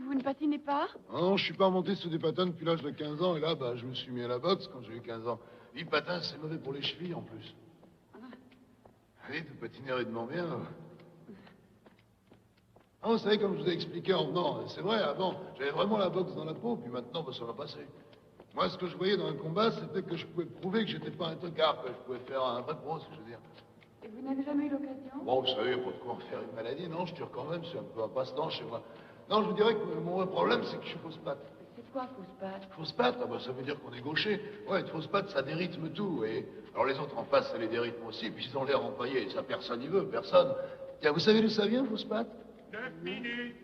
vous ne patinez pas? Non, je suis pas remonté sous des patins depuis l'âge de 15 ans, et là, je me suis mis à la boxe quand j'ai eu 15 ans. Le patin, c'est mauvais pour les chevilles, en plus. Oui, de patiner rythment bien. Ah, vous savez, comme je vous ai expliqué en venant, c'est vrai, avant, j'avais vraiment la boxe dans la peau, puis maintenant, ça va passer. Moi, ce que je voyais dans un combat, c'était que je pouvais prouver que j'étais pas un tocard, que je pouvais faire un vrai pro, ce que je veux dire. Et vous n'avez jamais eu l'occasion? Bon, vous savez, pas de quoi en faire une maladie, non, je tire quand même, c'est un peu un passe-temps chez moi. Non, je vous dirais que mon vrai problème, c'est que je suis fausse-patte. C'est quoi, fausse patte? Fausse-patte, ça veut dire qu'on est gaucher. Ouais, une fausse-patte, ça dérythme tout, et... Alors les autres en face, ça les dérythme aussi, puis ils ont l'air empaillés, et ça, personne n'y veut, personne. Tiens, vous savez d'où ça vient, fausse-patte? 9 minutes.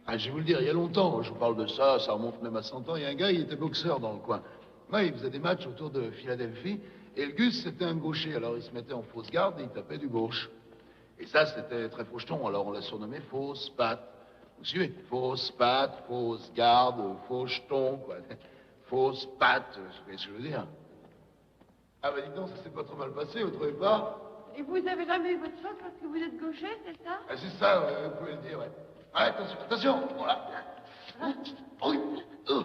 Ah, je vais vous le dire, il y a longtemps, je vous parle de ça, ça remonte même à 100 ans, il y a un gars, il était boxeur dans le coin. Ouais, il faisait des matchs autour de Philadelphie, et le Gus, c'était un gaucher, alors il se mettait en fausse garde et il tapait du gauche. Et ça, c'était très faucheton, alors on l'a surnommé fausse patte. Vous suivez? Fausse patte, fausse garde, faucheton, quoi. Fausse patte, vous voyez ce que je veux dire? Ah, dites donc, ça s'est pas trop mal passé, vous trouvez pas? Et vous avez jamais eu votre chance parce que vous êtes gaucher, c'est ça? Ah, c'est ça, vous pouvez le dire, ouais. Ah, attention, attention, voilà. Oui. Oh,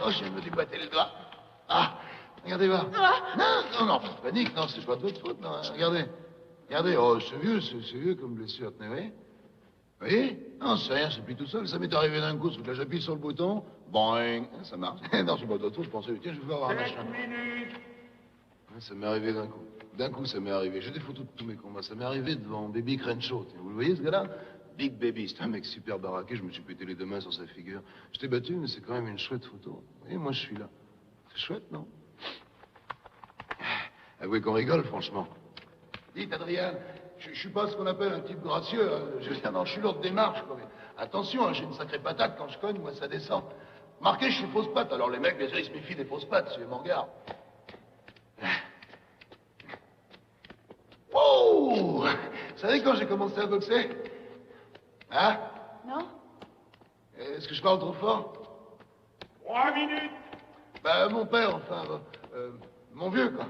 je viens de me déboîter les doigts. Ah, regardez voir. Non, pas de panique, non, c'est pas de votre faute, non, hein. Regardez, oh, c'est vieux comme blessure, tenez, vous voyez? Non, c'est rien, c'est plus tout seul, ça m'est arrivé d'un coup, là j'appuie sur le bouton, boing, ça marche. Non, c'est pas de votre faute, je pensais, tiens, je vais avoir un 7 machin. minutes. Ouais, ça m'est arrivé d'un coup. D'un coup, ça m'est arrivé. J'ai des photos de tous mes combats. Ça m'est arrivé devant Baby Crenshaw. Vous le voyez, ce gars-là? Big Baby, c'est un mec super baraqué. Je me suis pété les deux mains sur sa figure. Je t'ai battu, mais c'est quand même une chouette photo. Vous voyez, moi, je suis là. C'est chouette, non? Avouez qu'on rigole, franchement. Dites, Adrien, je suis pas ce qu'on appelle un type gracieux. Hein. Je veux dire, non, je suis l'autre démarche. Quoi. Mais attention, hein, j'ai une sacrée patate. Quand je cogne, moi, ça descend. Marquez, je suis fausse patte. Alors, les mecs, bien sûr, ils se méfient des fausses pattes, suivez mon regard. Oh! Vous savez quand j'ai commencé à boxer? Hein? Non? Est-ce que je parle trop fort? 3 minutes. Mon père, enfin, mon vieux, quoi.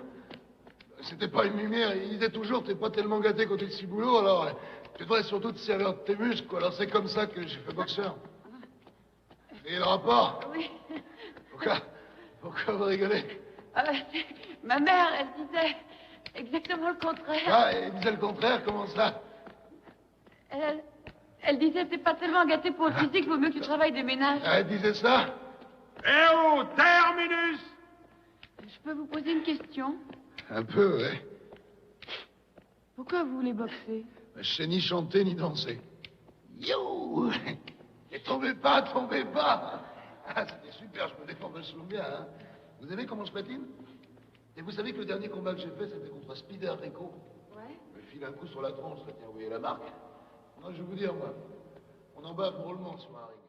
C'était pas une lumière, il disait toujours, t'es pas tellement gâté quand t'es de ciboulot, alors tu devrais surtout te servir de tes muscles, quoi. Alors c'est comme ça que j'ai fait boxeur. Et le rapport? Oui. Pourquoi vous rigolez? Ma mère, elle disait exactement le contraire. Ah, elle disait le contraire, comment ça? Elle disait, t'es pas tellement gâté pour le physique, vaut mieux que tu travailles des ménages. Ah, elle disait ça? Eh oh, terminus. Je peux vous poser une question? Un peu, ouais. Pourquoi vous voulez boxer? Je sais ni chanter ni danser. Yo! Et tombez pas, tombez pas! Ah, c'était super, je me défends vachement bien, hein. Vous savez comment je patine? Et vous savez que le dernier combat que j'ai fait, c'était contre Spider Rico. Ouais. Je me file un coup sur la tronche, là, tiens, vous voyez la marque? Non, je vais vous dire, moi, on en bat drôlement sur un ring.